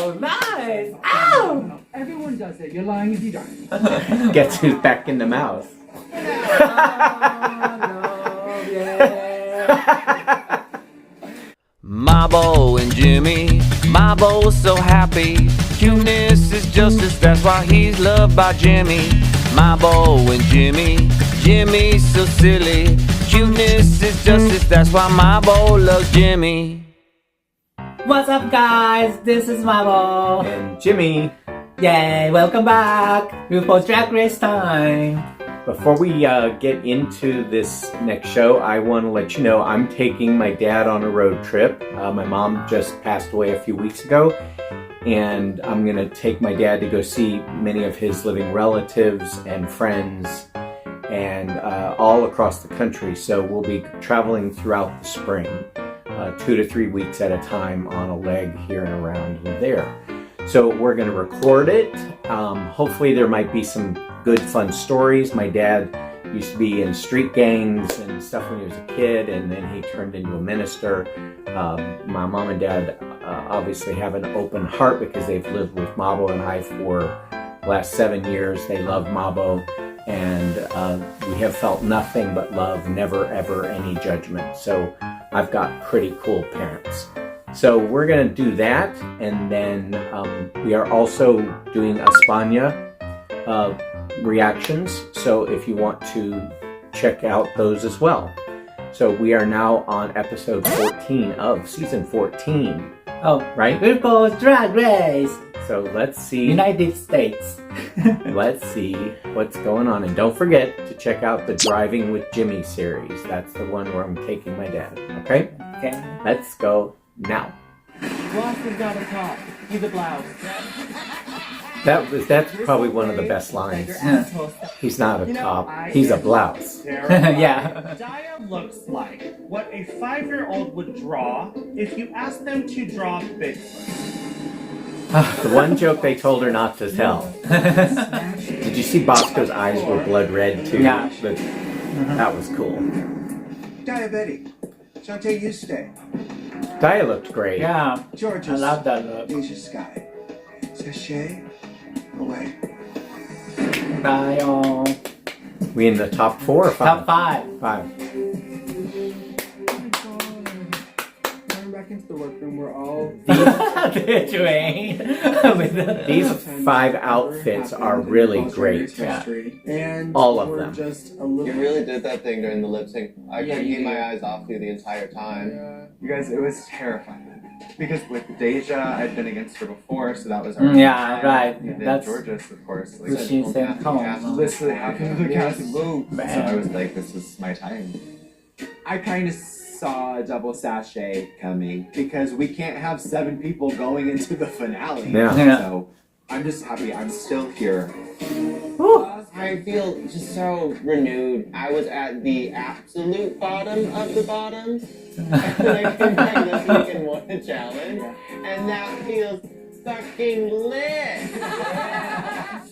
Oh, nice! Ow! Everyone does it. You're lying if you don't. Gets his back in the mouth. Oh, no, yeah. Mabo and Jimmy, Mabo's so happy. Cuteness is justice, that's why he's loved by Jimmy. Mabo and Jimmy, Jimmy's so silly. Cuteness is justice, that's why Mabo loves Jimmy. What's up, guys? This is Mabo. And Jimmy. Yay! Welcome back. RuPaul's Drag Race time. Before we get into this next show, I want to let you know I'm taking my dad on a road trip. My mom just passed away a few weeks ago, and I'm going to take my dad to go see many of his living relatives and friends and all across the country. So we'll be traveling throughout the spring, 2 to 3 weeks at a time on a leg here and around there. So we're going to record it. Hopefully there might be some good fun stories. My dad used to be in street gangs and stuff when he was a kid, and then he turned into a minister. My mom and dad obviously have an open heart because they've lived with Mabo and I for the last 7 years. They love Mabo, and we have felt nothing but love, never ever any judgment. So I've got pretty cool parents. So we're going to do that, and then we are also doing Espana reactions, so if you want to check out those as well. So we are now on episode 14 of season 14. Oh, right? RuPaul's Drag Race. So let's see. United States. Let's see what's going on. And don't forget to check out the Driving with Jimmy series. That's the one where I'm taking my dad. Okay? Okay. Let's go now. Bosco's got a top. He's a blouse. That's probably one of the best lines. He's not a top, he's a blouse. Yeah. Dia looks like what a 5-year-old would draw if you asked them to draw Bigfoot. The one joke they told her not to tell. Did you see Bosco's eyes were blood red too? Yeah. That was cool. Diabetic. Shantae, you stay. Dia looked great. Yeah. Georgia. I love that look. Asia Sky. Sachet. Away. Bye, all. We in the top 4 or 5? Top 5. 5. Going back into the workroom, we're all... These 5 outfits are really great. And all of them. Just a little... You really did that thing during the lip sync. I couldn't keep my eyes off you the entire time. Yeah. You guys, it was terrifying. Because with Deja, I'd been against her before, so that was our Yeah, right. And then That's Georges, of course. what she said. Come on. Literally half of the cast moved. So I was like, this is my time. I kind of saw a double sachet coming because we can't have 7 people going into the finale. Yeah. So I'm just happy I'm still here. I feel just so renewed. I was at the absolute bottom of the bottom. And I came back this week and won the challenge. And that feels fucking lit.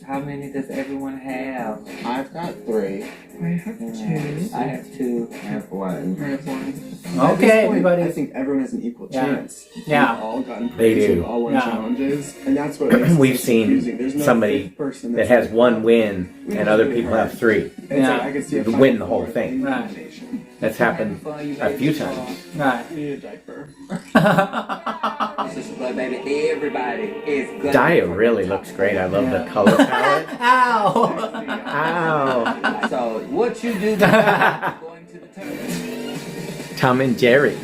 How many does everyone have? I've got 3. I have 2. I have 2. I have 1. I have 1. Okay, I everybody. think everyone has an equal Yeah. chance. Yeah. We've all gotten They praise, do. we've all won Yeah. challenges, and that's what makes it We've so seen confusing. There's no somebody fifth person that that's has like, 1 win and other people have 3. It's Yeah. like I could see a You win the final whole four thing. Right. elimination. That's happened a few times. Right. I need a diaper. This is what, baby. Everybody is good. Dia really looks great. I love the color palette. Ow! Ow! So, what you do going to the tournament? Tom and Jerry.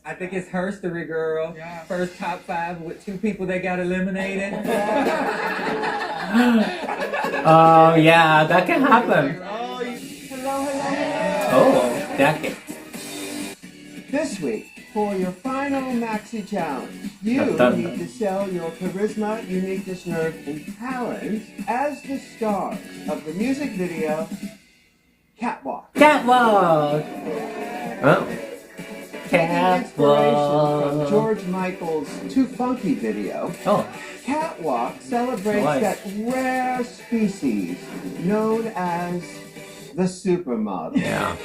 I think it's her story, girl. Yeah. First top 5 with 2 people that got eliminated. Oh, yeah, that can happen. Hello. Oh, that can. This week, for your final maxi challenge, you Dun, dun, need to sell your charisma, uniqueness, nerve, and talent as the stars of the music video Catwalk. Catwalk! Oh. Taking inspiration from Catwalk! George Michael's Too Funky video, Oh, Catwalk celebrates Nice. that rare species known as the supermodel. Yeah.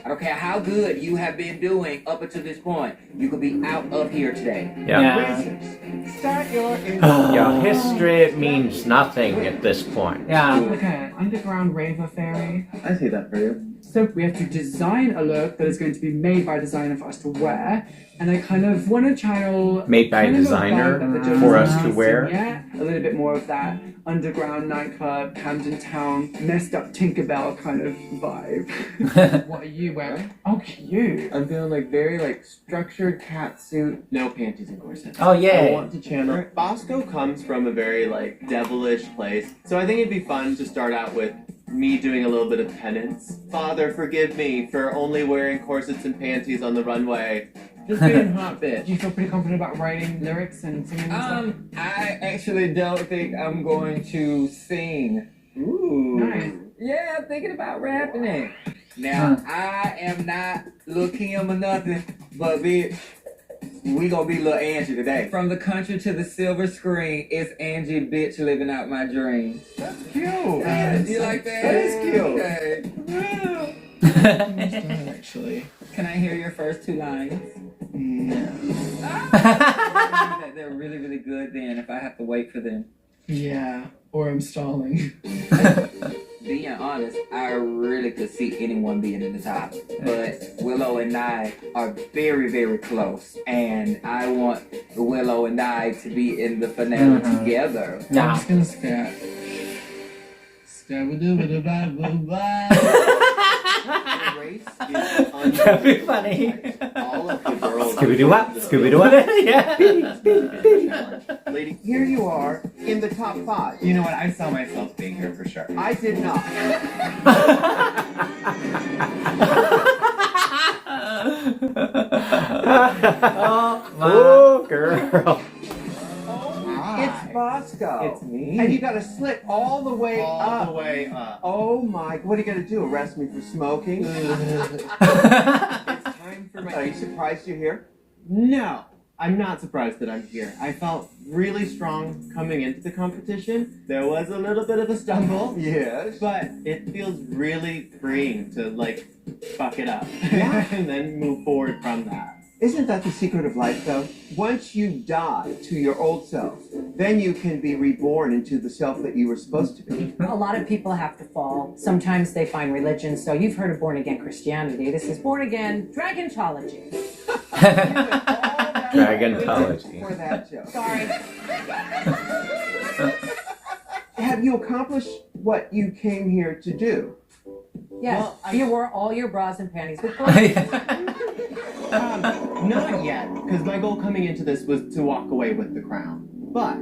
I don't care how good you have been doing up until this point. You could be out of here today. Yeah. Racers, start your Yeah, history means nothing at this point. Yeah. Like an underground raver fairy. I see that for you. So we have to design a look that is going to be made by a designer for us to wear. And I kind of want to channel... Made by a kind of designer vibe that the for us Jonas to has, wear? Yeah, a little bit more of that underground nightclub, Camden Town, messed up Tinkerbell kind of vibe. What are you wearing? Oh, cute. I'm feeling like very like structured cat suit, no panties and corsets. Oh, yeah. I want to channel. Bosco comes from a very like devilish place, so I think it'd be fun to start out with me doing a little bit of penance. Father, forgive me for only wearing corsets and panties on the runway. Just being hot bitch. Do you feel pretty confident about writing lyrics and singing and stuff? I actually don't think I'm going to sing. Ooh. Nice. Yeah, I'm thinking about rapping it. Now, I am not Lil' Kim or nothing, but bitch, we gonna be Lil' Angie today. From the country to the silver screen, it's Angie, bitch, living out my dream. That's cute. Yeah, you like that? That is cute. Okay. Actually. Can I hear your first two lines? No. They're really, really good then if I have to wait for them. Yeah, or I'm stalling. Being honest, I really could see anyone being in the top. But Willow and I are very, very close. And I want Willow and I to be in the finale together. I'm Yeah. just gonna scat. Race is That'd be funny. all of the girls. Scooby-Doo-wop, Scooby-Doo-wop. Yeah. Lady, Here you are in the top 5. You know what? I saw myself being here for sure. I did not. Oh, girl. It's Bosco. it's me. And you got to slip all the way All up. the way up. Oh my! What are you gonna do? Arrest me for smoking? It's time for Are you my. surprised you're here? No, I'm not surprised that I'm here. I felt really strong coming into the competition. There was a little bit of a stumble, Yes. but it feels really freeing to like fuck it up Yeah. and then move forward from that. Isn't that the secret of life, though? Once you die to your old self, then you can be reborn into the self that you were supposed to be. A lot of people have to fall. Sometimes they find religion. So you've heard of born again Christianity. This is born again Dragontology. Dragontology. For that joke. Sorry. Have you accomplished what you came here to do? Yes, Well, you wore all your bras and panties with clothes. Not yet, because my goal coming into this was to walk away with the crown. But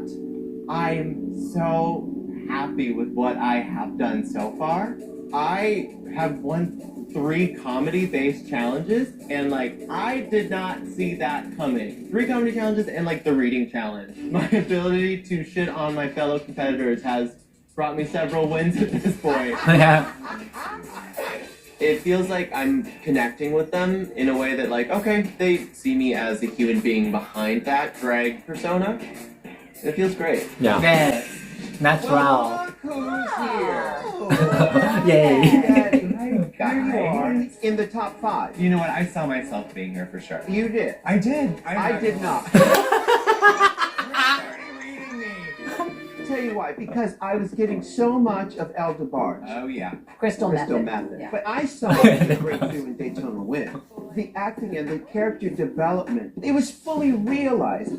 I am so happy with what I have done so far. I have won 3 comedy-based challenges, and like I did not see that coming. 3 comedy challenges and like the reading challenge. My ability to shit on my fellow competitors has brought me several wins at this point. Yeah. It feels like I'm connecting with them in a way that like, okay, they see me as a human being behind that drag persona. It feels great. Yeah. Yes. Natural. Look who's here! Yay. Here you are in the top 5. You know what? I saw myself being here for sure. You did. I did. I did not. Tell you why, because I was getting so much of El DeBarge. Oh yeah. Crystal Crystal method. method. Yeah. But I saw the breakthrough in Daytona Win. The acting and the character development, it was fully realized.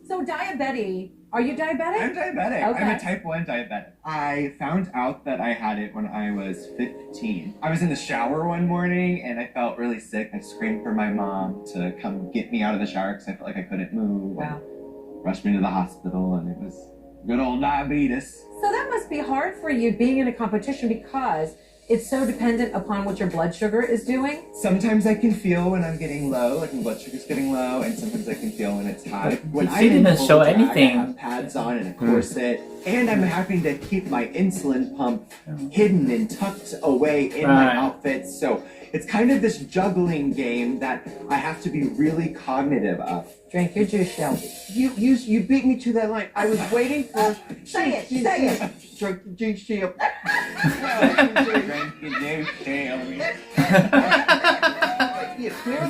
So diabetes, are you diabetic? I'm diabetic. Okay. I'm a type 1 diabetic. I found out that I had it when I was 15. I was in the shower one morning and I felt really sick. I screamed for my mom to come get me out of the shower because I felt like I couldn't move. Wow. Rushed me to the hospital and it was good old diabetes. So that must be hard for you being in a competition because it's so dependent upon what your blood sugar is doing. Sometimes I can feel when I'm getting low, like my blood sugar's getting low, and sometimes I can feel when it's high. When She didn't show anything. I have pads on and a corset, and I'm having to keep my insulin pump hidden and tucked away in my Right. outfits. So it's kind of this juggling game that I have to be really cognitive of. Drink your juice, Shelby. You beat me to that line. I was waiting for. Say it. Drink the juice, Shelby.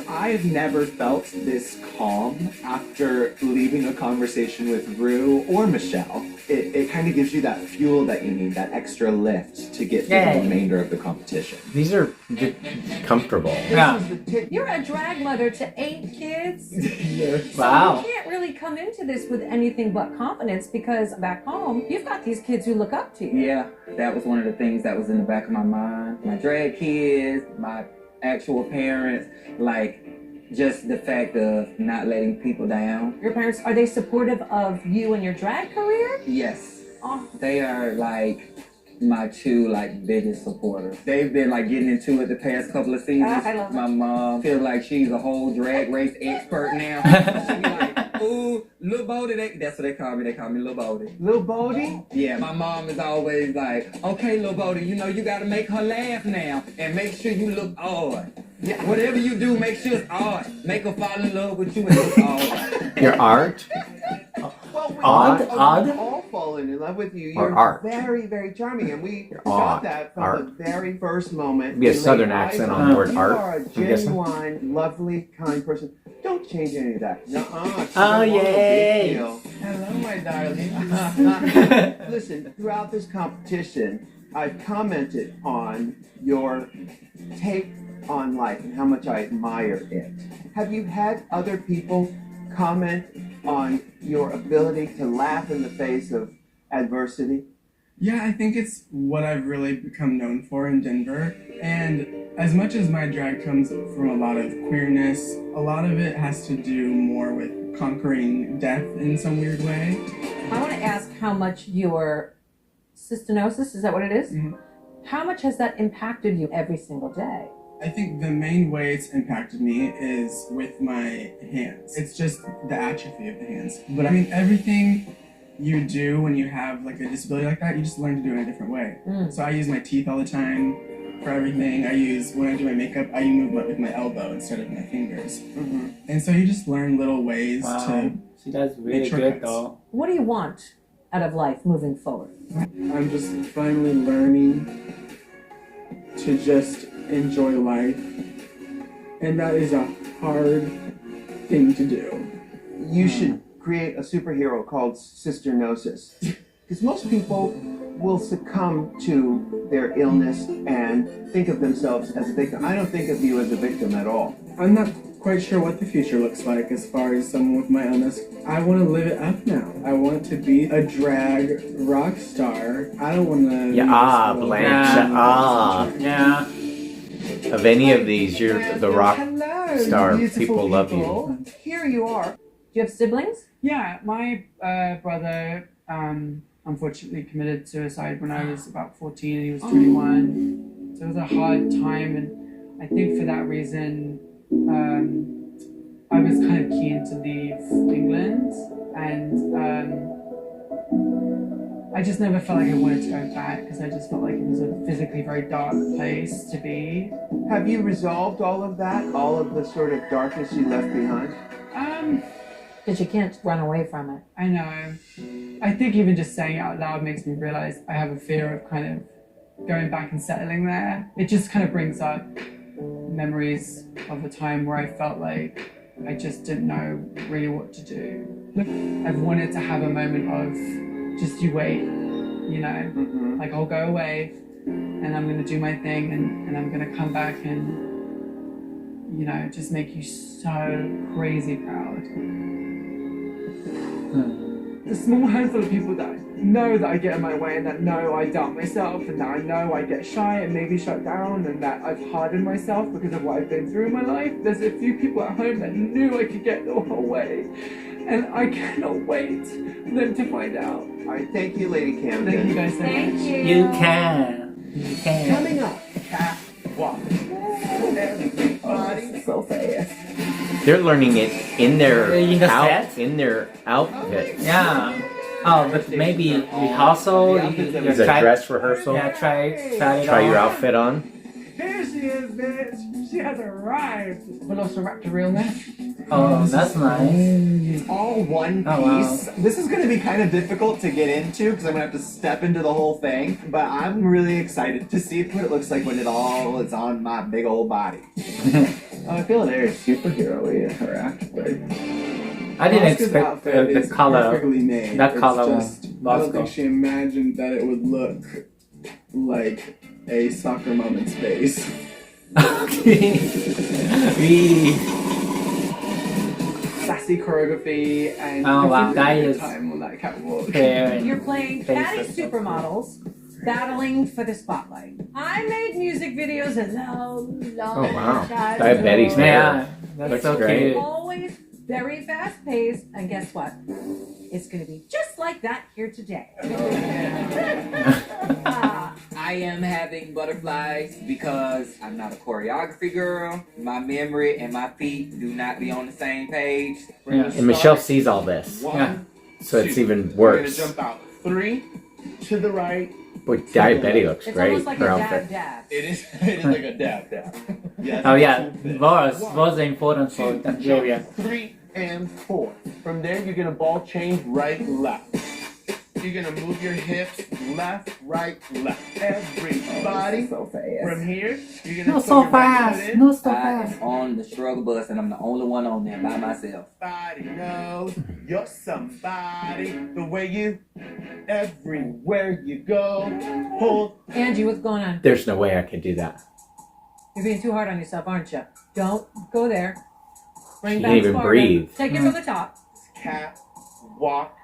I've never felt this calm after leaving a conversation with Rue or Michelle. It kind of gives you that fuel that you need, that extra lift to get through the remainder of the competition. These are comfortable. You're a drag mother to 8 kids. Wow. So you can't really come into this with anything but confidence because back home, you've got these kids who look up to you. Yeah, that was one of the things that was in the back of my mind. My drag kids, my actual parents, like just the fact of not letting people down. Your parents, are they supportive of you and your drag career? Yes. Oh. They are like my 2 biggest supporters. They've been getting into it the past couple of seasons. I love my mom feels like she's a whole drag race expert now. She be like, ooh, Lil Bodie, that's what they call me. They call me Lil Bodie. Lil Bodie? Yeah, my mom is always like, okay, Lil Bodie, you gotta make her laugh now and make sure you look odd. Yeah. Whatever you do, make sure it's odd. Make her fall in love with you and look odd. Your art? Odd? All fallen in love with you. You're art. very, very charming, and we You're saw odd. that from Art. the very first moment. Be a we laid southern eyes accent on on the word you. art, You are a I'm guessing. genuine, lovely, kind person. Don't change any of that. Nuh-uh. Oh, yay. Hello, my darling. Listen, throughout this competition, I've commented on your take on life and how much I admire it. Have you had other people comment on your ability to laugh in the face of adversity? Yeah, I think it's what I've really become known for in Denver. And as much as my drag comes from a lot of queerness, a lot of it has to do more with conquering death in some weird way. I want to ask how much your cystinosis, is that what it is? Mm-hmm. How much has that impacted you every single day? I think the main way it's impacted me is with my hands. It's just the atrophy of the hands. But I mean, everything you do when you have a disability like that, you just learn to do it in a different way. So I use my teeth all the time for everything. when I do my makeup, I move with my elbow instead of my fingers. Mm-hmm. And so you just learn little ways to She does really good though. What do you want out of life moving forward? I'm just finally learning to just enjoy life, and that is a hard thing to do. You should create a superhero called Sisternosis, because most people will succumb to their illness and think of themselves as a victim. I don't think of you as a victim at all. I'm not quite sure what the future looks like as far as someone with my illness. I want to live it up now. I want to be a drag rock star. I don't want to... Yeah, Blanche, Yeah. Of any of these, you're the rock star. Beautiful People love you. Here you are. Do you have siblings? Yeah, my brother unfortunately committed suicide when I was about 14 and he was 21. So it was a hard time, and I think for that reason I was kind of keen to leave England, and I just never felt like I wanted to go back because I just felt like it was a physically very dark place to be. Have you resolved all of that? All of the sort of darkness you left behind? Because you can't run away from it. I know. I think even just saying it out loud makes me realize I have a fear of kind of going back and settling there. It just kind of brings up memories of a time where I felt like I just didn't know really what to do. I've wanted to have a moment of just you wait, like I'll go away and I'm gonna do my thing and I'm gonna come back and just make you so crazy proud. The small handful of people that know that I get in my way and that know I doubt myself and that I know I get shy and maybe shut down and that I've hardened myself because of what I've been through in my life. There's a few people at home that knew I could get the whole way, and I cannot wait for them to find out. All right, thank you, Lady Camden. Thank you guys so much. You can. You can. Coming up, catwalk. Everybody so fast. They're learning it in their In the set? in their outfits. Yeah. Oh, but maybe rehearsal. Is a dress rehearsal? Yeah, try it Try your on. outfit on. Here she is, bitch. She has arrived. Velociraptor Oh, that's nice. All one piece. Oh, wow. This is going to be kind of difficult to get into because I'm going to have to step into the whole thing. But I'm really excited to see what it looks like when it all is on my big old body. I feel very superhero-y in her act, but I didn't Bosco's expect outfit the is color. perfectly made. That It's color just, was I don't Bosco. think she imagined that it would look like a soccer mom in space. Okay. Sassy choreography and Oh, wow, that every is time on that catwalk. fair. You're playing catty Faces. supermodels battling for the spotlight. I made music videos and long Oh, wow. shots. Diabetes hair. Yeah, that's Looks so great. cute. Always very fast paced, and guess what? It's gonna be just like that here today. I am having butterflies because I'm not a choreography girl. My memory and my feet do not be on the same page. Yeah. And Michelle sees all this, Yeah. so it's even we're gonna worse. jump out. 3 to the right. Boy, Diabetes looks It's great. almost like Her a outfit. dab. It is like a dab. Yes. Oh yeah, was important for Nigeria. 3 and 4. From there, you're gonna ball change right, left. You're gonna move your hips left, right, left. Everybody. So fast. From here, you're gonna No put so your right foot fast. in. No so I fast. am on the struggle bus and I'm the only one on there by myself. Everybody knows you're somebody. The way you, everywhere you go, hold. Angie, what's going on? There's no way I could do that. You're being too hard on yourself, aren't you? Don't go there. Bring She back can't even Sparta. breathe. Take it from the top. Cat walk.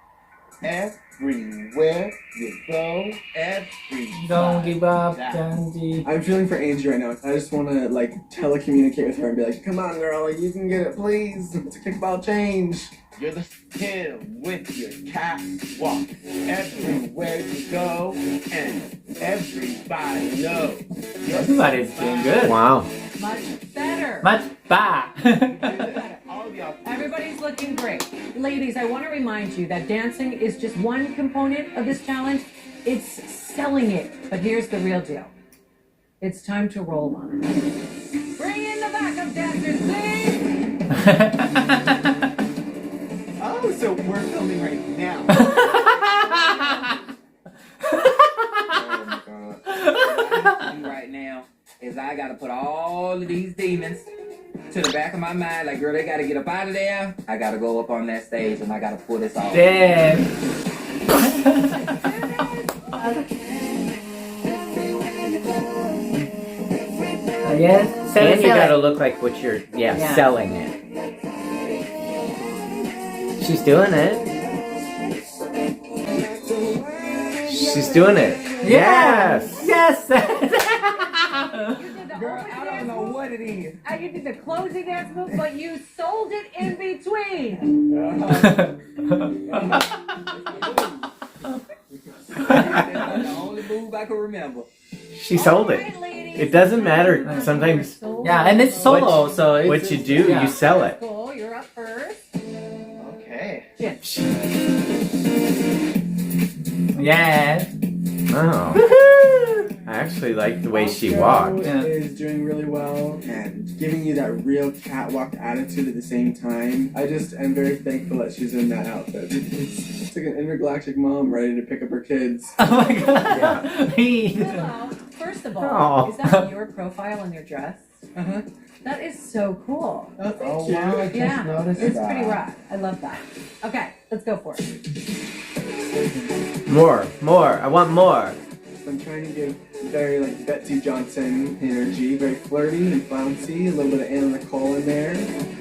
Everywhere you go, everybody. Don't give up, That. Angie. I'm feeling for Angie right now. I just want to like telecommunicate with her and be like, "Come on, girl, you can get it, please. It's a kickball change." You're the hill with your cat walk. Everywhere you go, and everybody knows. Everybody's doing good. Wow. Much better. Much better. All of y'all. Everybody's looking great. Ladies, I want to remind you that dancing is just one component of this challenge. It's selling it. But here's the real deal. It's time to roll on. Bring in the backup dancers, please. Oh, so we're filming right now. What I do right now is I gotta put all of these demons to the back of my mind. Like, girl, they gotta get up out of there. I gotta go up on that stage and I gotta pull this off. Damn. Yes. And you gotta look like what you're, Yeah. selling it. She's doing it. She's doing it. Yes. Yes. Girl, I don't know what it is. You did the closing dance move, but you sold it in between. That's the only move I can remember. She sold it. All right, ladies. It doesn't matter. Sometimes Yeah, and it's solo, so it's, what you do, yeah. you sell it. Cool, you're up first. Okay. Yeah. Oh. I actually like the way she walked. Yeah. Is doing really well and giving you that real catwalk attitude at the same time. I just am very thankful that she's in that outfit. It's like an intergalactic mom ready to pick up her kids. Oh my god. Me. Hello. First of all, Oh. is that your profile on your dress? Uh-huh. That is so cool. Oh, wow, I just Yeah, noticed it's that. pretty rad. I love that. Okay, let's go for it. More. I want more. I'm trying to give very like Betsy Johnson energy, very flirty and flouncy, a little bit of Anna Nicole in there.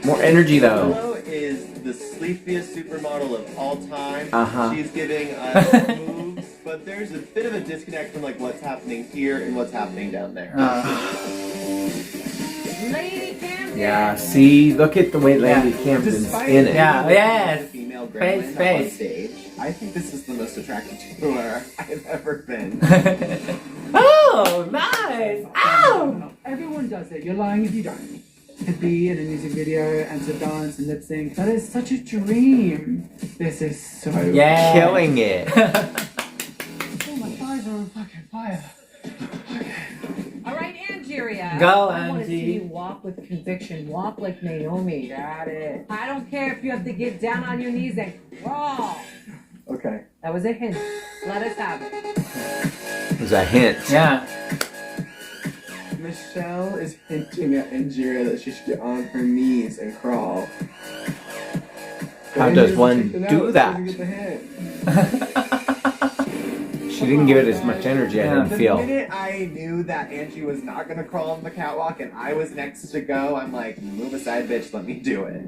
More energy though. Willow is the sleepiest supermodel of all time. Uh-huh. She's giving us moves, but there's a bit of a disconnect from like what's happening here and what's happening down there. Lady Camden. Yeah, see, look at the way Lady Camden's Despite in it. Yeah, yes. Female Face, gremlin up on face. stage. I think this is the most attractive tour I've ever been. Oh, nice. Ow. Everyone does it. You're lying if you don't. To be in a music video and to dance and lip sync. That is such a dream. This is so Yeah. Killing it. Oh, my thighs are on fucking fire. All right, Angeria, Go, I want to see you Angie. walk with conviction. Walk like Naomi. Got it. I don't care if you have to get down on your knees and crawl. Okay. That was a hint. Let us have it. It was a hint. Yeah. Michelle is hinting at Angeria that she should get on her knees and crawl. How does one do that? She didn't give it as much energy, I didn't The feel. minute I knew that Angie was not gonna crawl on the catwalk and I was next to go, I'm like, move aside, bitch, let me do it.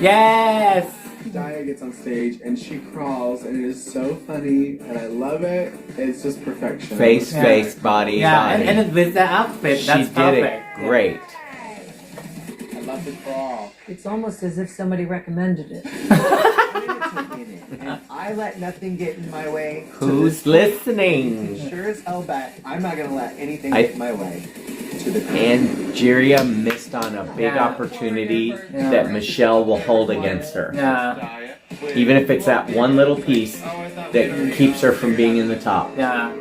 Yes! Daya gets on stage and she crawls and it is so funny and I love it. It's just perfection. Face, body, Yeah, body. and with the outfit, that's she perfect. did it great. I love the crawl. It's almost as if somebody recommended it. And I let nothing get in my way. Who's listening? Sure as hell bet I'm not gonna let anything I- get in my way. To the Angeria missed on a big Yeah. opportunity Yeah. that Michelle will hold against her. Yeah. Even if it's that one little piece that keeps her from being in the top. Yeah.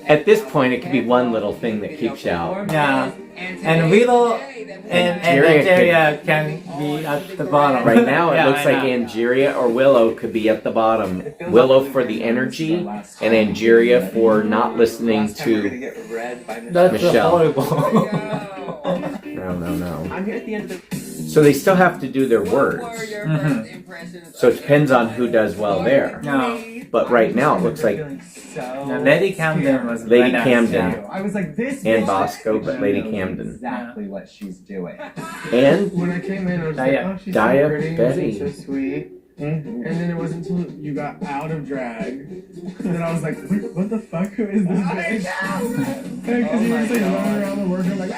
At this point, it could be one little thing that keeps you out. Yeah. And Willow and Angeria can be at the bottom. Right now, it Yeah, looks I like know. Angeria or Willow could be at the bottom. Willow for the energy, and Angeria for not listening to That's Michelle. horrible. No. I'm here at the end of the. So they still have to do their words. So it depends on who does well there. No. But right now, it looks like No, Lady Camden was Lady better. Camden. Yeah. I was like, this And bitch Bosco, but Lady Camden. exactly what she's doing. And When I came in, I was Daya. like, oh, she's so Daya pretty, Betty. she's so sweet. And then it wasn't until you got out of drag that I was like, wait, what the fuck? Who is this bitch? Because you were just like running around the workroom like,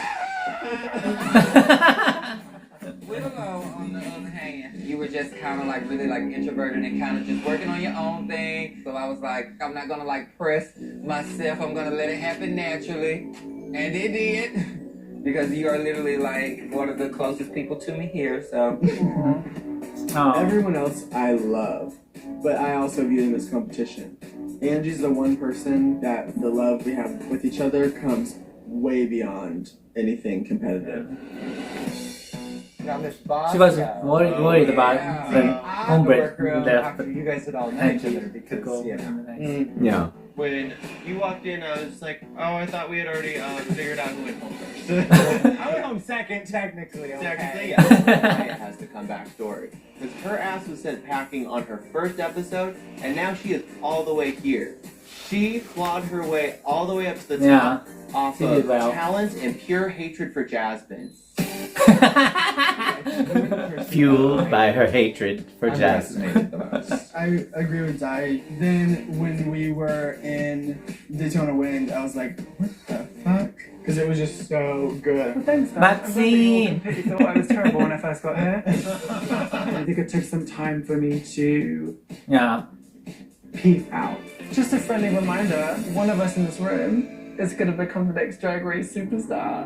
Willow, on the other hand, you were just kind of like really like introverted and kind of just working on your own thing. So I was like, I'm not gonna like press myself. I'm gonna let it happen naturally, and it did because you are literally like one of the closest people to me here. So Oh. everyone else I love, but I also view them as competition. Angie's the one person that the love we have with each other comes way beyond anything competitive. now Miss Bosco. She was worried about the hombre left. After you guys had all met each other because, you know. yeah. When you walked in, I was like, oh, I thought we had already figured out who went home first. I went home second, technically. Okay. Technically, yeah. Daya has the comeback story. Because her ass was sent packing on her first episode, and now she is all the way here. She clawed her way all the way up to the top off She of did well. talent and pure hatred for Jasmine. Fueled by her hatred for Jasmine. Underestimated the most. I agree with Dai. Then when we were in Daytona Wind, I was like, what the fuck? Because it was just so good. Thanks, Maxine! I thought I was terrible when I first got here. I think it took some time for me to Yeah. peep out. Just a friendly reminder, one of us in this room is going to become the next Drag Race superstar.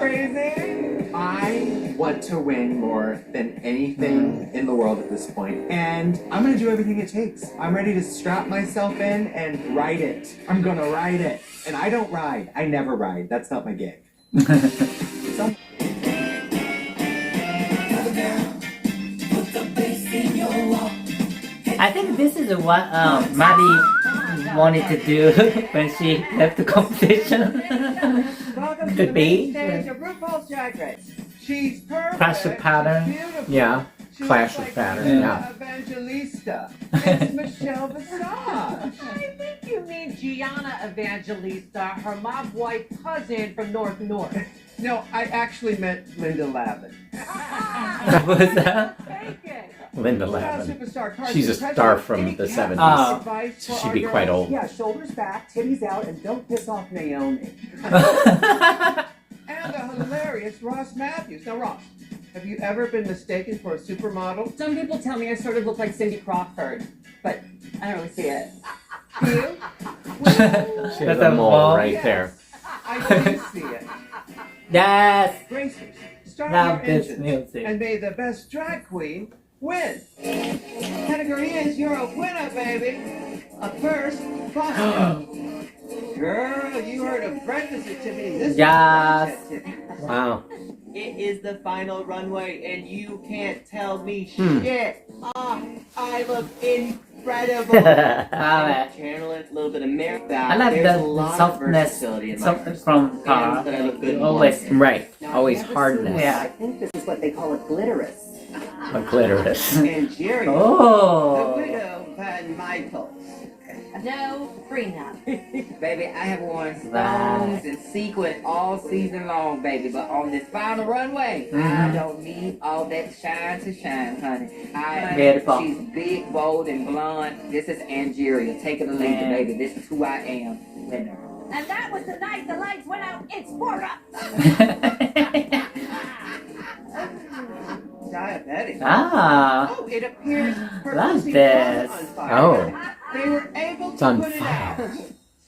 Crazy. I want to win more than anything in the world at this point, and I'm gonna do everything it takes. I'm ready to strap myself in and ride it. I'm gonna ride it, and I don't ride. I never ride. That's not my gig. So I think this is what Maddie wanted to do when she left the competition. welcome Could to be. the main stage of RuPaul's Drag Race. She's perfect. Clash of pattern. Beautiful. Yeah. She Clash looks of like pattern, Gina yeah. Evangelista. It's Michelle Visage. I think you mean Gianna Evangelista, her mob wife cousin from North. No, I actually meant Linda Lavin. What was that? Take it. Linda Proud Lavin. superstar Carson She's a President. star from Any the captain 70s. Oh. advice So for she'd our be girls? quite old. Yeah, shoulders back, titties out, and don't piss off Naomi. And the hilarious Ross Matthews. Now, Ross, have you ever been mistaken for a supermodel? Some people tell me I sort of look like Cindy Crawford, but I don't really see it. Do you? She has a mole right there. I do see it. Yes! Racers, start Love your this engines, music. and may the best drag queen win. Category is you're a winner, baby. First, Bosco. Girl, you heard of breakfast activity. This Yes. is activity. Wow. It is the final runway, and you can't tell me Hmm. shit. I look incredible. I Channeling a little bit of Mary. like There's a the lot of softness versatility in my softness from car. And that I look good in Always. Right. Now, Always I've never hardness. seen this. Yeah. I think this is what they call a glitterous. A clitoris. And Jerry, the Oh. widow Van Michaels. No prenup. Baby, I have worn stones Right. and sequin all season long, baby. But on this final runway, I Mhm. don't need all that shine to shine, honey. Beautiful. She's big, bold, and blonde. This is Angeria. Take it or leave it, Yeah. baby. This is who I am. Winner. And that was the night the lights went out. It's for us. Diabetic. Ah. Oh, it appears her Like pussy this. was on fire. Oh. They were able It's to on put it fire. out.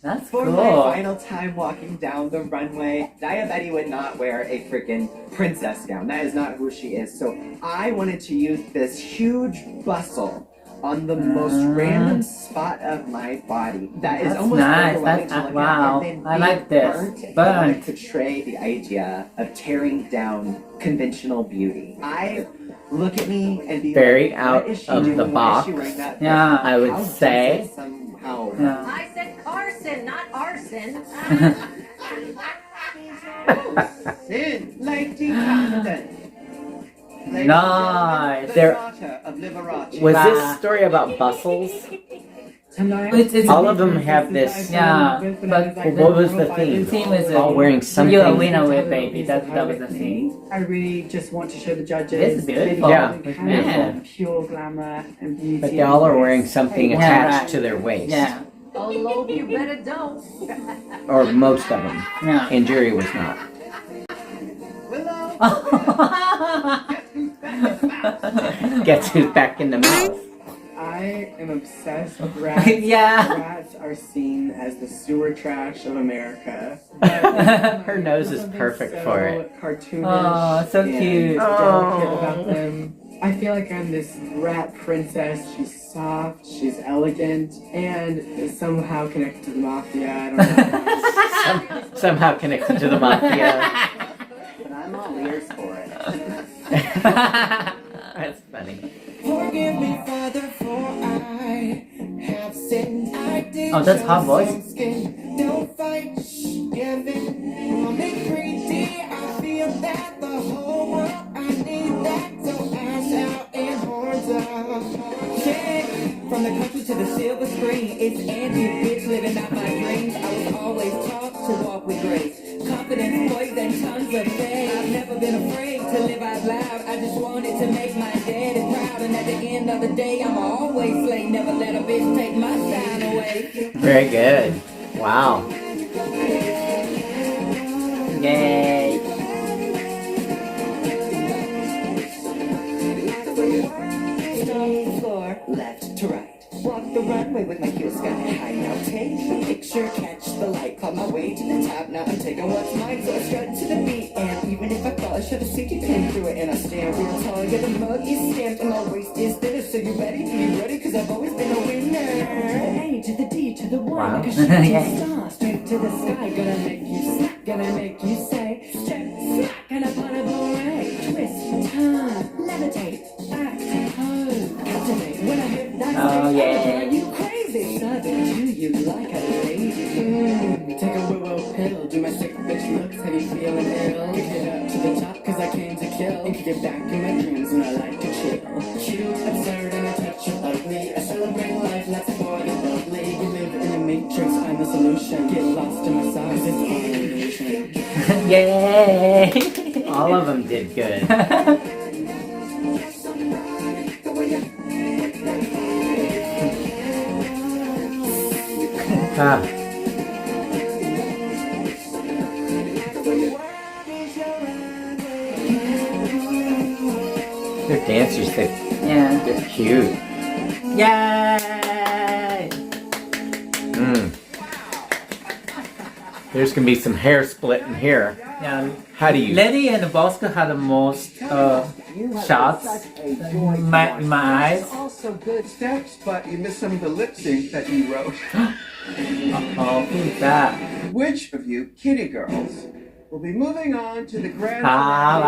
That's For my cool. final time walking down the runway, Diabetti would not wear a freaking princess gown. That is not who she is. So I wanted to use this huge bustle on the most random spot of my body. That is That's almost nice. overwhelming That's- to look wow. at. And then I like being this. burnt. I Burnt. want to portray the idea of tearing down conventional beauty. I look at me and be Very like, out what is she of doing? the Why is box. she wearing that? Yeah. I would How say. does it somehow Yeah. I said Carson, not arson. Sin, Lady Compton. Ladies Nice. and gentlemen, the There- daughter of Liberace. Was Wow. this story about bustles? Tonight, It's All of them have this. Yeah, but what was the theme? The theme is All wearing something. You're a winner with baby. That was the theme. I really just want to show the judges. This is beautiful. Yeah, the it's kind of beautiful. pure glamour and beauty. But they all are wearing something Yeah, attached right. to their waist. Yeah. Oh, Loeb, you better don't. Or most of them. Yeah. And Jerry was not. Willow. Guess who's back in the mouth? I am obsessed with rats. Yeah. Rats are seen as the sewer trash of America. Her nose is perfect so for it. Cartoonish. Oh, so and cute. Delicate Oh. about them. I feel like I'm this rat princess. She's soft, she's elegant, and somehow connected to the mafia. I don't know. Somehow connected to the mafia. But I'm all ears for it. That's funny. Forgive me, Father, for I have sinned. I did Oh, that's hot voice. Don't fight, give it. I'm greedy. I feel that the whole world, I need that. So ass out and horns up. Yeah, from the country to the silver screen, it's Angie, bitch, living out my dreams. I was always taught to walk with grace. Confidence, poise, and tons of faith. I've never been afraid to live out loud. I just wanted to make my daddy proud. And at the end of the day, I'm always slay. Never let a bitch take my shine away. Very good. Wow. Yay. Floor, left to right. Walk the runway with my heels sky high. Now take the picture, catch the light. Climb my way to the top. Now I'm taking what's mine, so I strut to the beat. And even if I fall, I should have seen you came through it. And I stand real tall. Yeah, the mug is stamped and my waist is thinner. So you ready? Be ready, cause I've always been a winner. A to the D to the Y, Wow. like a shooting star. Straight to the sky, gonna make you snap, gonna make you say, step, smack, and upon a boomerang. Twist, turn, levitate, act, hold, captivate. When I hit that Oh, stage, yeah. are you crazy? Southern, do you like a lady? Take a willow pill, do my sick bitch looks, how you feeling ill? Kick it up to the top, cause I came to kill. And kick it back in my dreams when I like to chill. Cute, absurd, and a touch of ugly. I celebrate life, let's for the lovely. You live in a matrix, I'm the solution. Get lost in my socks, it's all an illusion. Yay. All of them did good. Ah. They're dancers. Yeah. They're cute. Yay. Mm. There's gonna be some hair split in here. Yeah. How do you? Lady and Bosco had the most shots in my eyes. Also good steps, but you missed some of the lip sync that you wrote. Oh, who's that? Which of you kitty girls will be moving on to the grand finale?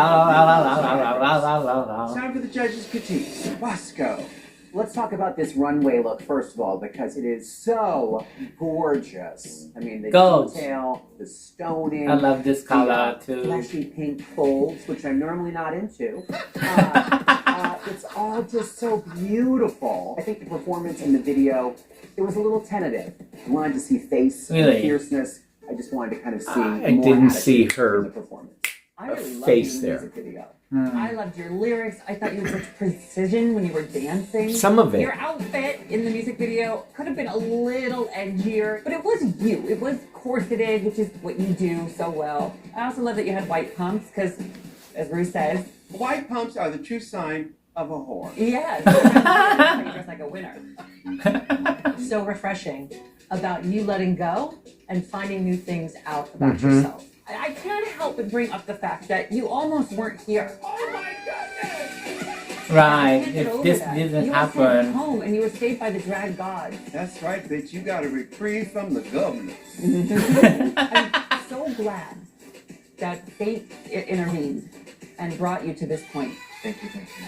Time for the judges' critiques. Bosco. Let's talk about this runway look first of all, because it is so gorgeous. I mean, the detail, the stoning. I love this color too. Flashy pink folds, which I'm normally not into. It's all just so beautiful. I think the performance in the video, it was a little tentative. I wanted to see face and fierceness. I just wanted to kind of see I more didn't attitude see in her the performance. I a really loved face the there. music video. I loved your lyrics. I thought you had such precision when you were dancing. Some of it. Your outfit in the music video could have been a little edgier, but it was you. It was corseted, which is what you do so well. I also love that you had white pumps because, as Ru says, white pumps are the true sign of a whore. Yes. You dress like a winner. So refreshing about you letting go and finding new things out about yourself. I can't help but bring up the fact that you almost weren't here. Oh my goodness! Right, if this didn't you happen. were sent home and you were saved by the drag gods. That's right, bitch. You got a reprieve from the government. I'm so glad that fate intervened and brought you to this point. Thank you, thank you.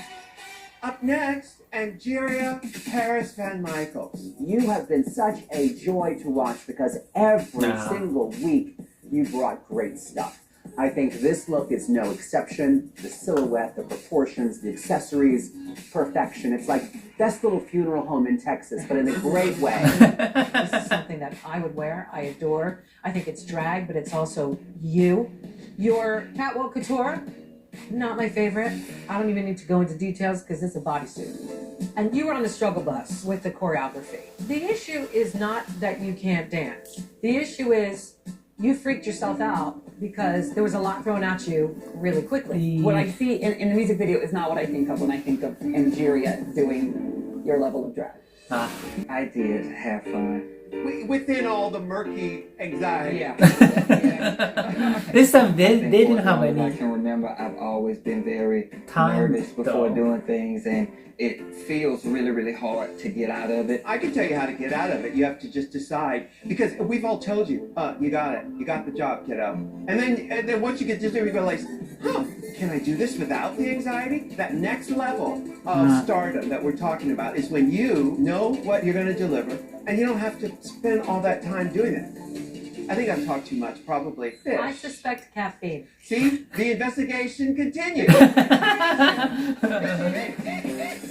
Up next, Angeria Paris Van Michaels. You have been such a joy to watch because every single week you brought great stuff. I think this look is no exception. The silhouette, the proportions, the accessories, perfection. It's like best little funeral home in Texas, but in a great way. This is something that I would wear. I adore. I think it's drag, but it's also you. Your catwalk couture, not my favorite. I don't even need to go into details because it's a bodysuit. And you were on the struggle bus with the choreography. The issue is not that you can't dance. The issue is you freaked yourself out because there was a lot thrown at you really quickly. What I see in the music video is not what I think of when I think of Angeria doing your level of drag. I did have fun. Within all the murky anxiety. This time they didn't have any. I can remember I've always been very time nervous before doing things, and it feels really, really hard to get out of it. I can tell you how to get out of it. You have to just decide, because we've all told you, you got it. You got the job, kiddo. And then once you get to do it, you realize, can I do this without the anxiety? That next level of stardom that we're talking about is when you know what you're going to deliver, and you don't have to spend all that time doing it. I think I've talked too much, probably. I suspect caffeine. See? The investigation continues.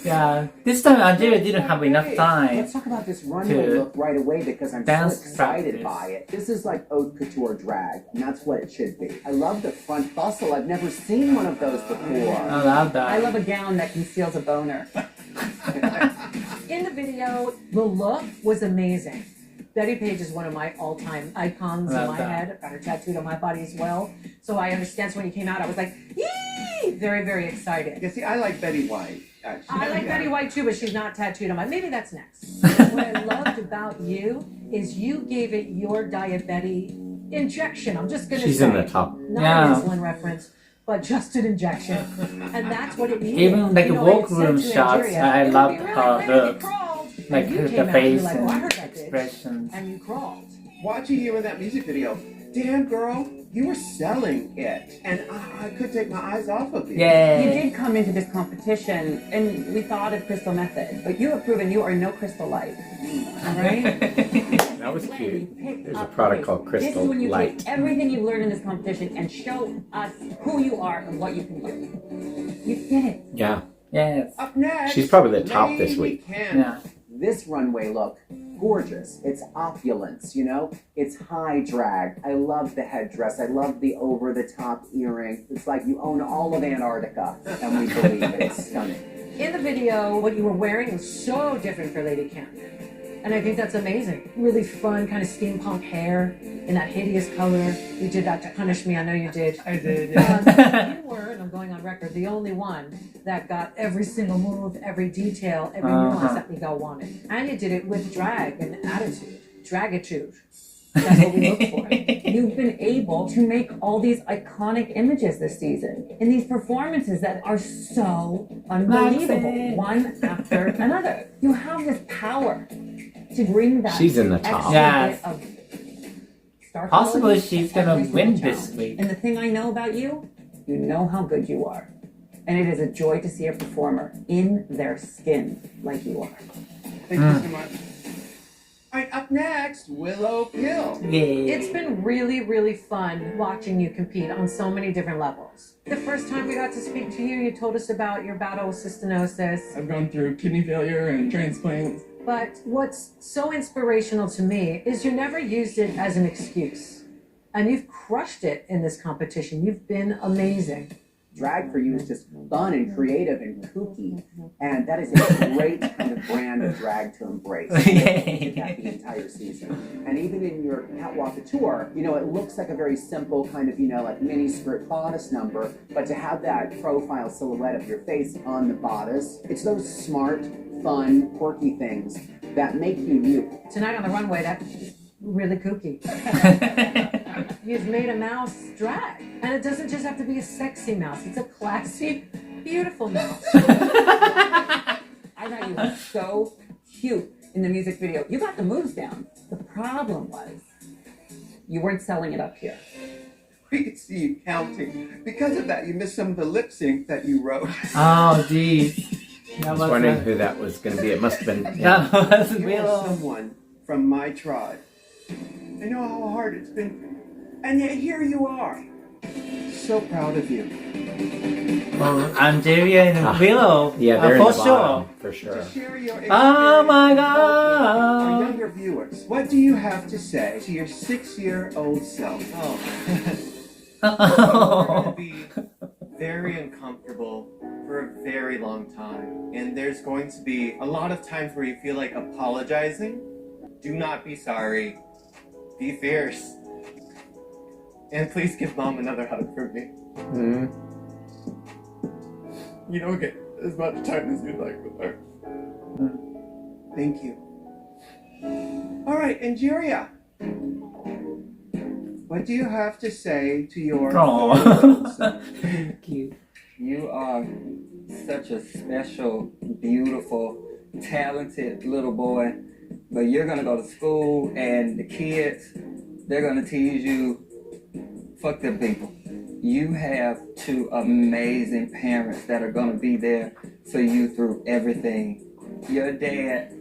Yeah, this time Angeria didn't have enough time. Let's talk about this runway look right away because I'm so excited by it. This is like haute couture drag, and that's what it should be. I love the front bustle. I've never seen one of those before. I love that. I love a gown that conceals a boner. In the video, the look was amazing. Betty Page is one of my all-time icons in my head. I've got her tattooed on my body as well. So I understand. So when you came out, I was like, yee! Very, very excited. Yeah, see, I like Betty White, actually. I like Betty White too, but she's not tattooed on my. Maybe that's next. What I loved about you is you gave it your diabetes injection. I'm just gonna say. She's in the top. Not an insulin reference, but just an injection. And that's what it needed. Even like workroom shots, I loved her look. Like the face and expressions. And you crawled. Watching you in that music video, damn girl, you were selling it. And I couldn't take my eyes off of you. Yeah. You did come into this competition and we thought of Crystal Method, but you have proven you are no Crystal Light. Alright? That was cute. There's a product called Crystal This is when you Light. take everything you've learned in this competition and show us who you are and what you can do. You did it. Yeah. Yes. Up next, She's probably the top this week. Yeah. This runway look, gorgeous. It's opulence, you know? It's high drag. I love the headdress. I love the over-the-top earring. It's like you own all of Antarctica, and we believe it. It's stunning. In the video, what you were wearing was so different for Lady Camden. And I think that's amazing. Really fun, kind of steampunk hair in that hideous color. You did that to punish me. I know you did. I did, yeah. You were, and I'm going on record, the only one that got every single move, every detail, every nuance that Miguel wanted. And you did it with drag and attitude. Dragitude. That's what we look for. You've been able to make all these iconic images this season in these performances that are so unbelievable, one after another. You have this power to bring that. She's in the top. Yes. Of star Possibly quality she's to gonna every win single this challenge. week. And the thing I know about you, you know how good you are. And it is a joy to see a performer in their skin like you are. Thank you so much. All right, up next, Willow Pill. It's been really, really fun watching you compete on so many different levels. The first time we got to speak to you, you told us about your battle with cystinosis. I've gone through kidney failure and transplants. But what's so inspirational to me is you never used it as an excuse. And you've crushed it in this competition. You've been amazing. Drag for you is just fun and creative and kooky, and that is a great kind of brand of drag to embrace. You did that the entire season, and even in your catwalk tour, you know, it looks like a very simple kind of, you know, like mini skirt bodice number, but to have that profile silhouette of your face on the bodice, it's those smart, fun, quirky things that make you you. Tonight on the runway, that's really kooky. You've made a mouse drag. And it doesn't just have to be a sexy mouse. It's a classy, beautiful mouse. I thought you were so cute in the music video. You got the moves down. The problem was you weren't selling it up here. We could see you counting. Because of that, you missed some of the lip sync that you wrote. Oh, geez. I was wondering who that was going to be. It must have been. That was You Willow. are someone from my tribe. I know how hard it's been, and yet here you are. So proud of you. Oh, Angelia and Willow. Yeah, they're for in the sure. bottom, for sure. To share your Oh my our god. younger viewers, what do you have to say to your 6-year-old self? We're going to be very uncomfortable for a very long time. And there's going to be a lot of times where you feel like apologizing. Do not be sorry. Be fierce. And please give Mom another hug from me. Mm-hmm. You don't get as much time as you'd like with her. Thank you. All right, Angeria. What do you have to say to your 4-year-old self? Thank you. You are such a special, beautiful, talented little boy. But you're gonna go to school and the kids, they're gonna tease you, fuck them people. You have 2 amazing parents that are gonna be there for you through everything. Your dad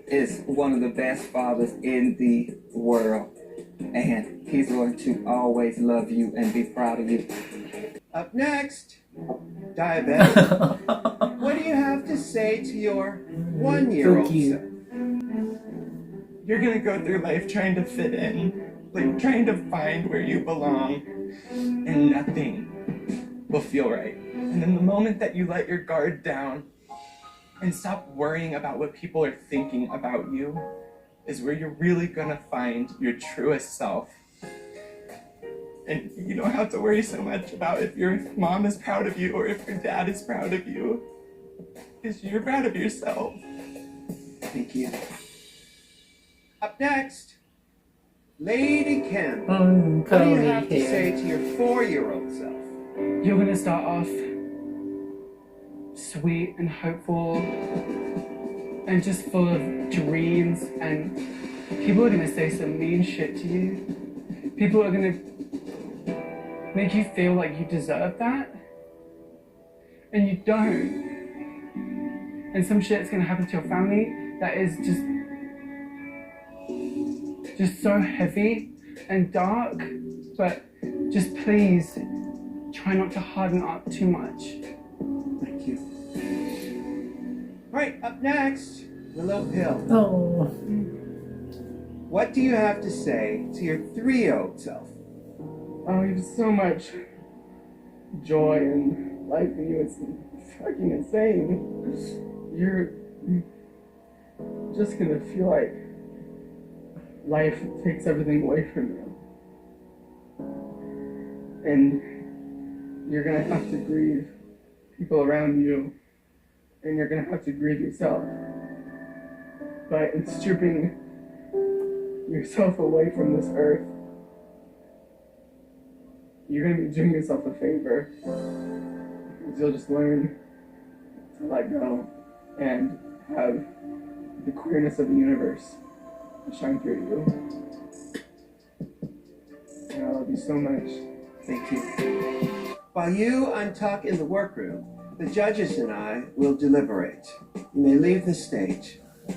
is one of the best fathers in the world. And he's going to always love you and be proud of you. Up next, Diabetic. What do you have to say to your 1-year-old self? You're gonna go through life trying to fit in, like trying to find where you belong, and nothing will feel right. And in the moment that you let your guard down and stop worrying about what people are thinking about you, is where you're really gonna find your truest self. And you don't have to worry so much about if your mom is proud of you or if your dad is proud of you, because you're proud of yourself. Thank you. Up next, Lady Kim. What do you have to say to your 4-year-old self? You're gonna start off sweet and hopeful and just full of dreams, and people are gonna say some mean shit to you. People are gonna make you feel like you deserve that, and you don't. And some shit's gonna happen to your family that is just so heavy and dark, but just please try not to harden up too much. Thank you. All right, up next, Willow Pill. Oh. What do you have to say to your 3-year-old self? Oh, you have so much joy and life in you. It's fucking insane. You're just gonna feel like life takes everything away from you. And you're gonna have to grieve people around you, and you're gonna have to grieve yourself. But it's stripping yourself away from this earth, you're going to be doing yourself a favor. Because you'll just learn to let go and have the queerness of the universe shine through you. And I love you so much. Thank you. While you untuck in the workroom, the judges and I will deliberate. You may leave the stage. All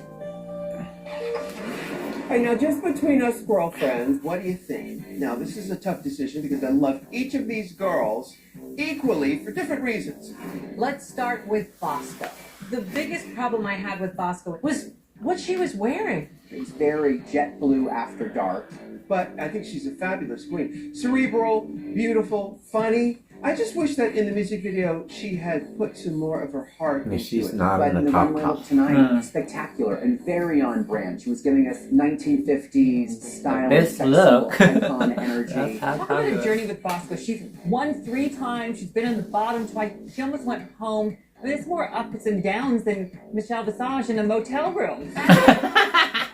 right, now just between us squirrel friends, what do you think? Now, this is a tough decision because I love each of these girls equally for different reasons. Let's start with Bosco. The biggest problem I had with Bosco was what she was wearing. It's very jet blue after dark. But I think she's a fabulous queen. Cerebral, beautiful, funny. I just wish that in the music video she had put some more of her heart into She's it. not But in in the the top runway cup. look tonight, spectacular and very on brand. She was giving us 1950s style, Best sex look. symbol, icon energy. That's how Talk about a journey with Bosco. She's won 3 times. She's been on the bottom twice. She almost went home. I mean, it's more ups and downs than Michelle Visage in a motel room. I'll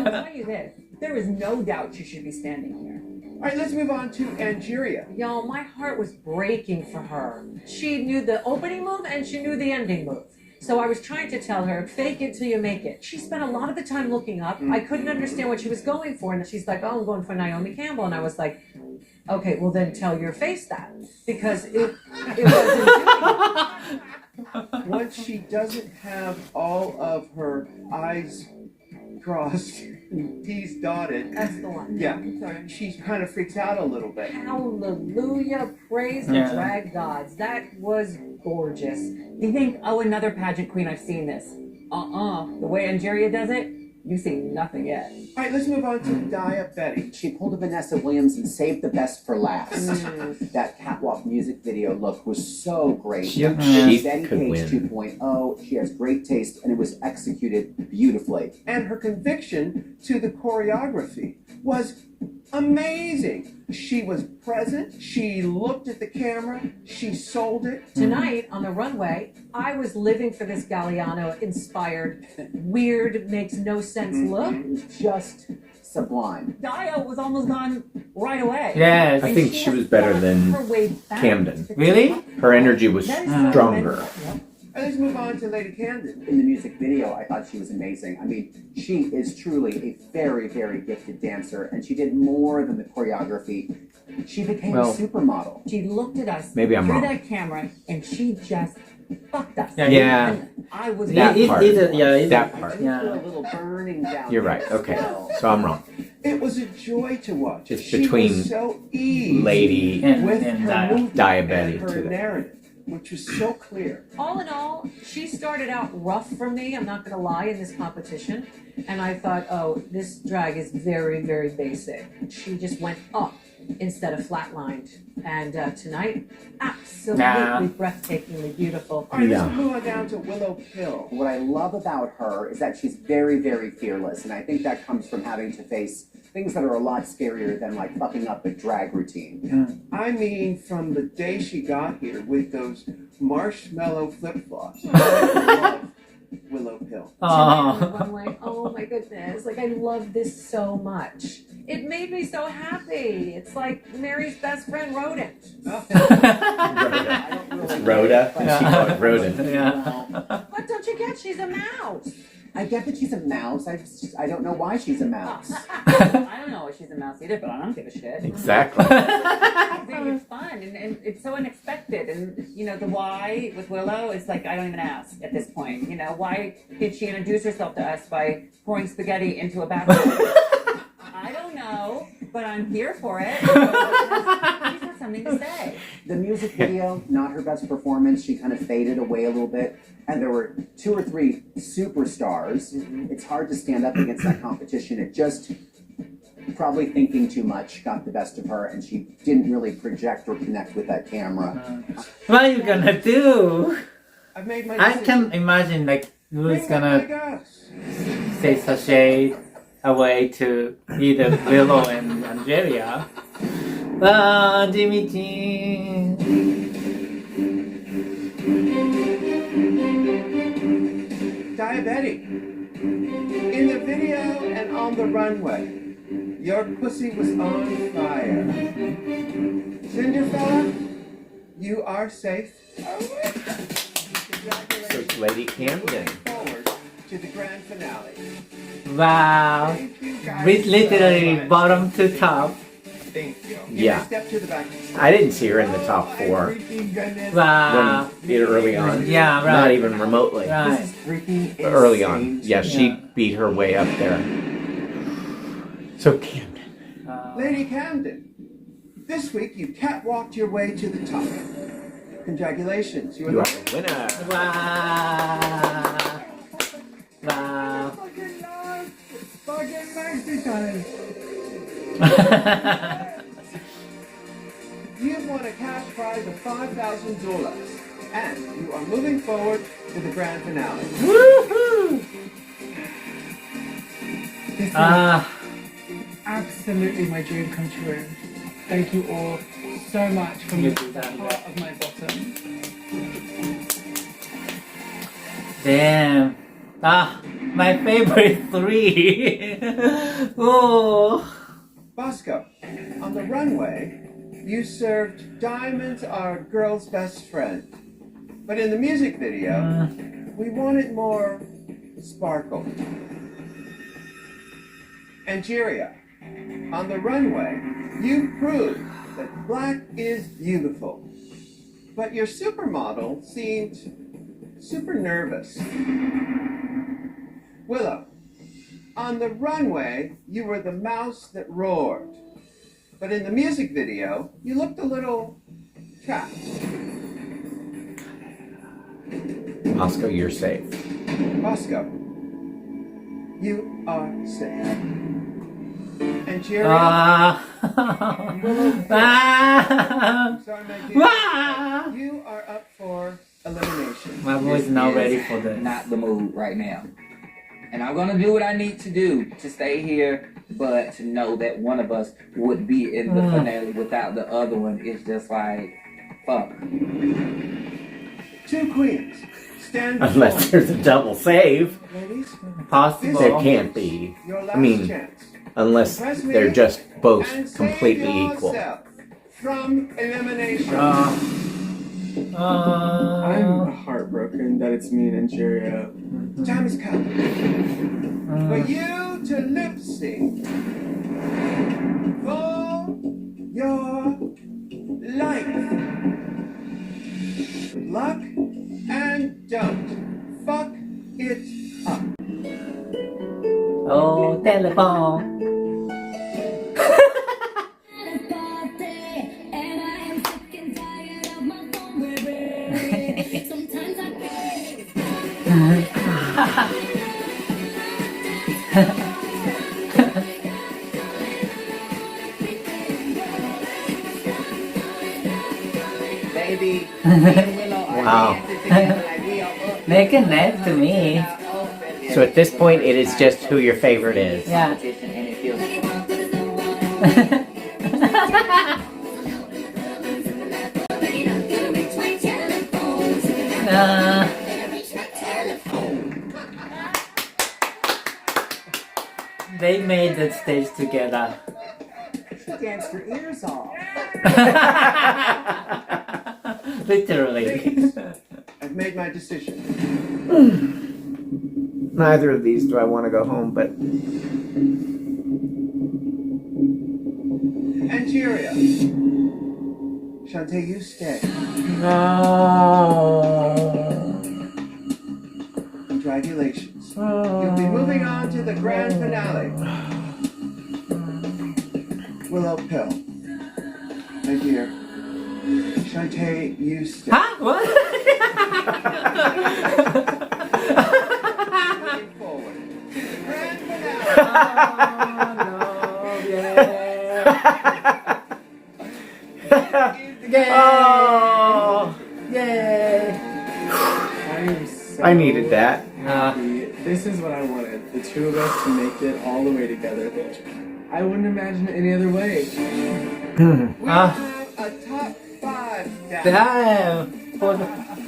tell you this. There is no doubt she should be standing here. All right, let's move on to Angeria. Y'all, my heart was breaking for her. She knew the opening move and she knew the ending move. So I was trying to tell her, fake it till you make it. She spent a lot of the time looking up. I couldn't understand what she was going for. And she's like, oh, I'm going for Naomi Campbell. And I was like, okay, well then tell your face that. Because it wasn't doing it. Once she doesn't have all of her I's crossed and T's dotted. That's the one. Yeah. She kind of freaks out a little bit. Hallelujah. Praise the drag gods. That was gorgeous. You think, oh, another pageant queen, I've seen this. The way Angeria does it, you've seen nothing yet. All right, let's move on to Dia Betty. She pulled a Vanessa Williams and saved the best for last. That catwalk music video look was so great. She Betty could Page win. 2.0. She has great taste and it was executed beautifully. And her conviction to the choreography was amazing. She was present. She looked at the camera. She sold it. Tonight on the runway, I was living for this Galliano-inspired, weird, makes no sense look. It was just sublime. Dia was almost gone right away. Yes. I think she was better than Her way back. Camden. Really? Her energy was That is so stronger. mental. And let's move on to Lady Camden. In the music video, I thought she was amazing. I mean, she is truly a very, very gifted dancer, and she did more than the choreography. She became a supermodel. She looked at us Maybe I'm through wrong. that camera, and she just fucked us. Yeah. And I was That part. That part. A little burning down. You're right. Okay. So I'm wrong. It was a joy to watch. Just She between was so easy Lady with and her movement Diabetic and to her the- narrative, which was so clear. All in all, she started out rough for me, I'm not going to lie, in this competition. And I thought, oh, this drag is very, very basic. She just went up instead of flatlined. And tonight, absolutely breathtakingly beautiful. All right, let's move on down to Willow Pill. What I love about her is that she's very, very fearless, and I think that comes from having to face things that are a lot scarier than like fucking up a drag routine. I mean, from the day she got here with those marshmallow flip-flops. I love Willow Pill. Oh my goodness, like I love this so much. It made me so happy. It's like Mary's best friend rodent. Rhoda. She called it rodent. What don't you get? She's a mouse. I get that she's a mouse. I don't know why she's a mouse. I don't know why she's a mouse either, but I don't give a shit. Exactly. I think it's fun and it's so unexpected. And you know, the why with Willow is like I don't even ask at this point. You know, why did she introduce herself to us by pouring spaghetti into a bathroom? I don't know, but I'm here for it. She's got something to say. The music video, not her best performance. She kind of faded away a little bit. And there were 2 or 3 superstars. It's hard to stand up against that competition. It just, probably thinking too much, got the best of her, and she didn't really project or connect with that camera. What are you gonna do? I've made my I decision. can imagine like who's Bring gonna back my guys. say sachet away to either Willow and Angeria. Jimmy team. Diabetic. In the video and on the runway, Your pussy was on fire. Cinderfella, you are safe. So it's Lady Camden. Forward to the grand finale. Wow. With literally bottom to top. Thank you. Yeah. Step to the back. I didn't see her in the top 4 Wow. when early on. Yeah, right. Not even remotely. Right. But early on. Yeah, she beat her way up there. So Camden. Lady Camden, this week you catwalked your way to the top. Congratulations, you are You are the the winner. Wow. Wow. Fucking Maxi challenge. You've won a cash prize of $5,000, and you are moving forward to the grand finale. Woohoo! This is absolutely my dream come true. Thank you all so much from the heart of my bottom. Damn. My favorite 3. Oh. Bosco, on the runway, you served Diamonds Are a Girl's Best Friend. But in the music video, we wanted more sparkle. Angeria, on the runway, you proved that black is beautiful. But your supermodel seemed super nervous. Willow, on the runway, you were the mouse that roared. But in the music video, you looked a little trapped. Bosco, you're safe. Bosco, you are safe. And Jerry, you are up for elimination. My voice is not ready for this. Not the mood right now. And I'm gonna do what I need to do to stay here, but to know that one of us would be in the finale without the other one is just like, fuck. 2 queens, stand Unless there's a double save. Ladies, possible. There can't be. your last I mean, chance. unless they're just both completely equal. From elimination. I'm heartbroken that it's me and Angeria. Time has come for you to lip sync for your life. Luck and don't fuck it up. Oh, telephone. Baby, Wow. They can next to me. So at this point, it is just who your favorite is. Yeah. They made the stage together. Dance your ears off. Literally. I've made my decision. Neither of these do I want to go home, but Angeria. Shantae, you stay. No. Congratulations. You'll be moving on to the grand finale. Willow Pill. My dear. Shantae, you stay. Huh? What? Moving forward. Grand finale. Oh, yay! I am so I needed that. happy. This is what I wanted. The two of us to make it all the way together. I wouldn't imagine it any other way. We have a top 5 down. Damn! For the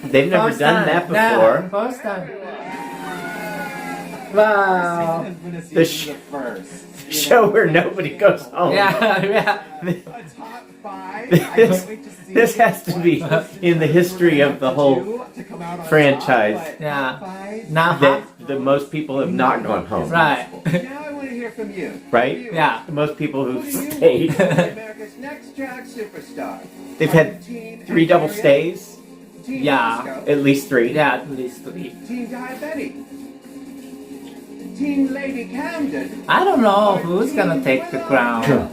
They've never first done time. that before. Yeah, first time. Wow. The sh- First. show where nobody goes home. Yeah. This has to be in the history of the whole franchise. Yeah. Now that the most people have not gone home. Right. Now I want to hear from you. Right? Yeah. The most people who've stayed. America's next drag superstar. They've had 3 double stays. Team Yeah. Bosco, At least 3. Yeah, at least 3. Team Diabetic. Team Lady Camden. I don't know who's gonna take the crown.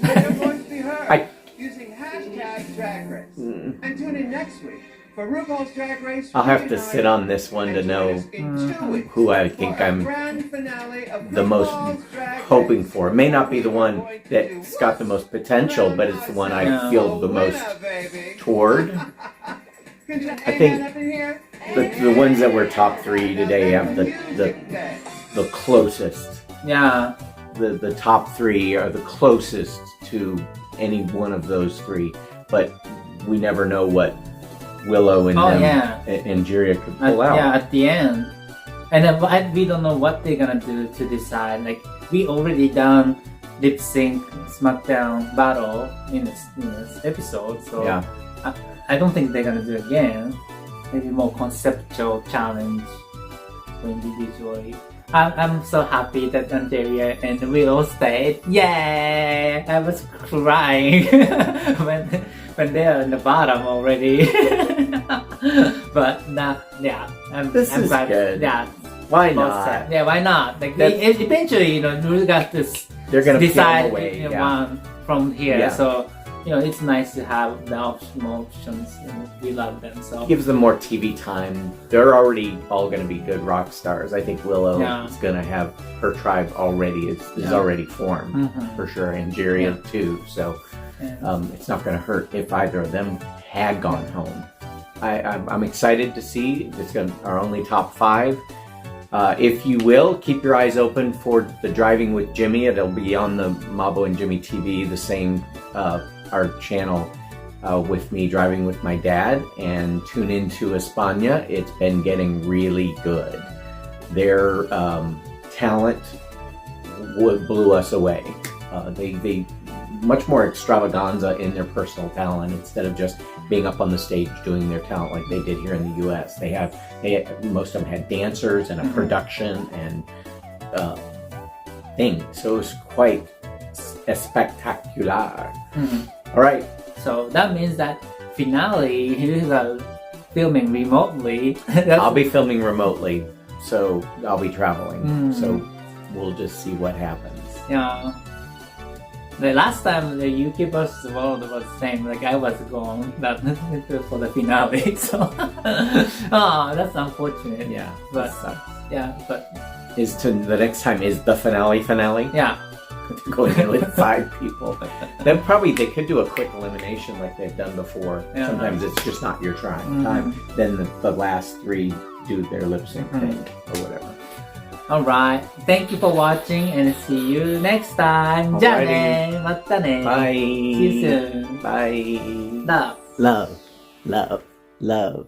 They're going to be heard I- using hashtag Drag Race. And tune in next week for RuPaul's Drag Race. I'll have to sit on this one to know who I think I'm the most hoping for. It may not be the one that's got the most potential, but it's the one I feel the most toward. I think the ones that were top 3 today have the closest. Yeah. The top 3 are the closest to any one of those 3, but we never know what Willow and and Jiria could pull out. Yeah, at the end. And then we don't know what they're gonna do to decide. Like, we already done lip sync SmackDown battle in this episode, so Yeah. I don't think they're gonna do it again. Maybe more conceptual challenge for individually. I'm so happy that Angeria and Willow stayed. Yay! I was crying when they're in the bottom already. But now, yeah, I'm is glad. good. Yeah, Why both not? sides. Yeah, why not? Like eventually, we got this. They're gonna decide peel away, yeah. one from here. Yeah. So it's nice to have the options. And we love them. So Gives them more TV time. They're already all going to be good rock stars. I think Willow Yeah. is going to have her tribe already is Yeah. already formed Mhm. for sure, and Jiria too. So it's not going to hurt if either of them had gone home. I'm excited to see. It's our only top 5. If you will, keep your eyes open for the Driving with Jimmy. It'll be on the Mabo and Jimmy TV, the same our channel with me driving with my dad, and tune into Espana. It's been getting really good. Their talent blew us away. They much more extravaganza in their personal talent instead of just being up on the stage doing their talent like they did here in the U.S. Most of them had dancers and a production and things. So it was quite spectacular. All right. So that means that finale is filming remotely. I'll be filming remotely, so I'll be traveling. So we'll just see what happens. Yeah. The last time the UK vs. World was the same. Like, I was gone for the finale. So that's unfortunate. Yeah, But that sucks. The next time is the finale? Yeah. Going in with 5 people. Then they could do a quick elimination like they've done before. Yeah. Sometimes it's just not your time. Then the last 3 do their lip sync thing or whatever. Alright. Thank you for watching and see you next time. じゃあね。またね。Bye. See you soon. Bye. Love. Love. Love. Love.